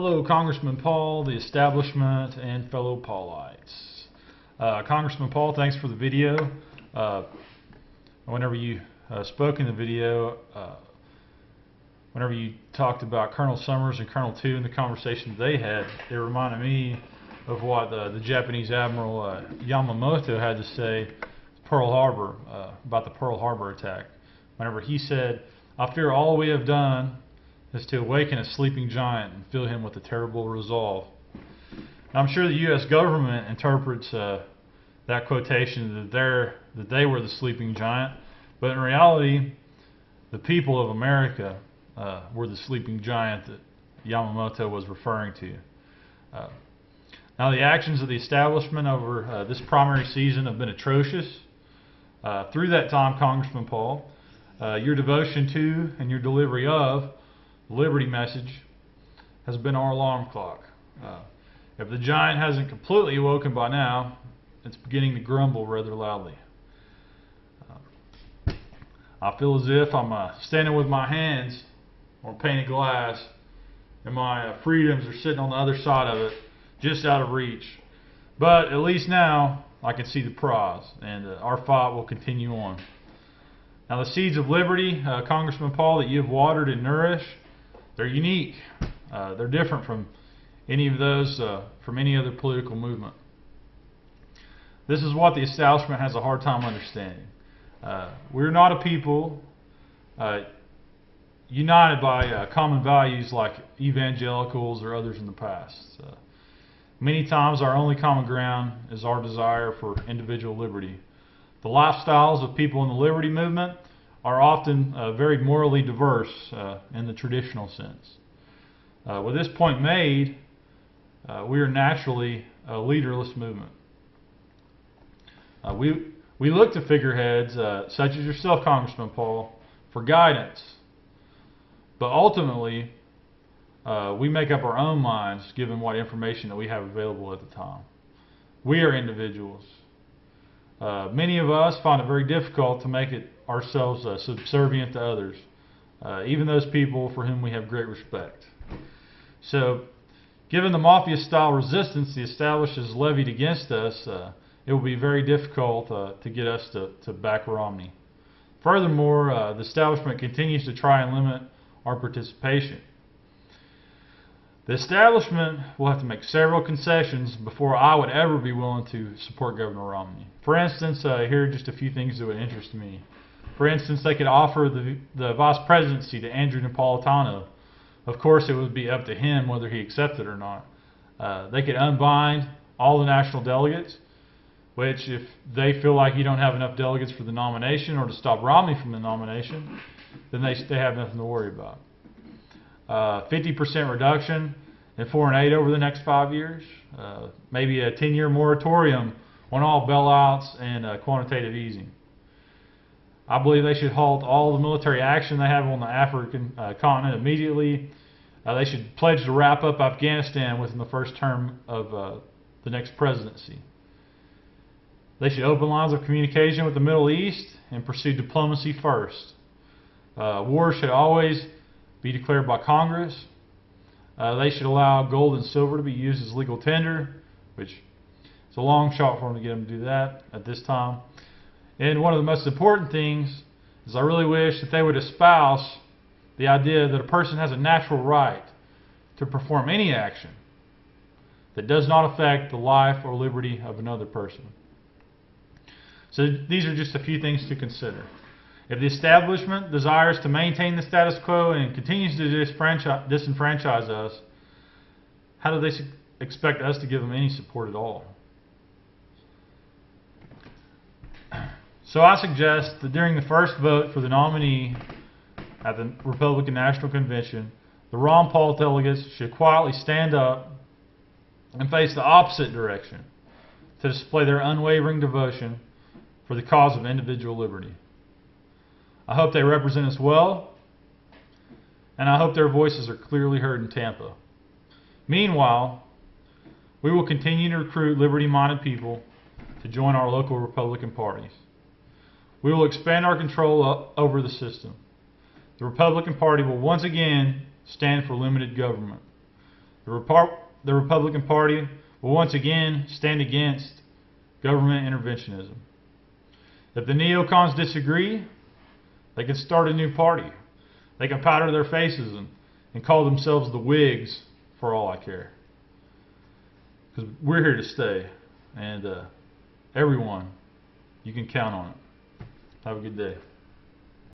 Hello, Congressman Paul, the establishment, and fellow Paulites. Congressman Paul, thanks for the video. Whenever you spoke in the video, whenever you talked about Colonel Summers and Colonel Tu and the conversation they had, it reminded me of what the Japanese Admiral Yamamoto had to say Pearl Harbor, about the Pearl Harbor attack. Whenever he said, "I fear all we have done is to awaken a sleeping giant and fill him with a terrible resolve." Now, I'm sure the U.S. government interprets that quotation that they were the sleeping giant, but in reality, the people of America were the sleeping giant that Yamamoto was referring to. Now, the actions of the establishment over this primary season have been atrocious. Through that time, Congressman Paul, your devotion to and your delivery of the Liberty message has been our alarm clock. If the giant hasn't completely awoken by now, it's beginning to grumble rather loudly. I feel as if I'm standing with my hands on painted glass and my freedoms are sitting on the other side of it, just out of reach. But at least now I can see the prize, and our fight will continue on. Now, the seeds of liberty, Congressman Paul, that you have watered and nourished, they're unique. They're different from any of those from any other political movement. This is what the establishment has a hard time understanding. We're not a people united by common values like evangelicals or others in the past. Many times our only common ground is our desire for individual liberty. The lifestyles of people in the liberty movement are often very morally diverse in the traditional sense. With this point made, we are naturally a leaderless movement. We look to figureheads such as yourself, Congressman Paul, for guidance. But ultimately, we make up our own minds given what information that we have available at the time. We are individuals. Many of us find it very difficult to make it ourselves subservient to others, even those people for whom we have great respect. So, given the mafia-style resistance the established has levied against us, it will be very difficult to get us to back Romney. Furthermore, the establishment continues to try and limit our participation. The establishment will have to make several concessions before I would ever be willing to support Governor Romney. For instance, here are just a few things that would interest me. For instance, they could offer the vice presidency to Andrew Napolitano. Of course, it would be up to him whether he accepted it or not. They could unbind all the national delegates, which if they feel like you don't have enough delegates for the nomination or to stop Romney from the nomination, then they have nothing to worry about. 50% reduction in foreign aid over the next 5 years. Maybe a 10-year moratorium on all bailouts and quantitative easing. I believe they should halt all the military action they have on the African continent immediately. They should pledge to wrap up Afghanistan within the first term of the next presidency. They should open lines of communication with the Middle East and pursue diplomacy first. War should always be declared by Congress. They should allow gold and silver to be used as legal tender, which is a long shot for them to get them to do that at this time. And one of the most important things is I really wish that they would espouse the idea that a person has a natural right to perform any action that does not affect the life or liberty of another person. So these are just a few things to consider. If the establishment desires to maintain the status quo and continues to disenfranchise us, how do they expect us to give them any support at all? So I suggest that during the first vote for the nominee at the Republican National Convention, the Ron Paul delegates should quietly stand up and face the opposite direction to display their unwavering devotion for the cause of individual liberty. I hope they represent us well, and I hope their voices are clearly heard in Tampa. Meanwhile, we will continue to recruit liberty-minded people to join our local Republican parties. We will expand our control over the system. The Republican Party will once again stand for limited government. The Republican Party will once again stand against government interventionism. If the neocons disagree, they can start a new party. They can powder their faces and call themselves the Whigs for all I care. Because we're here to stay. And everyone, you can count on it. Have a good day.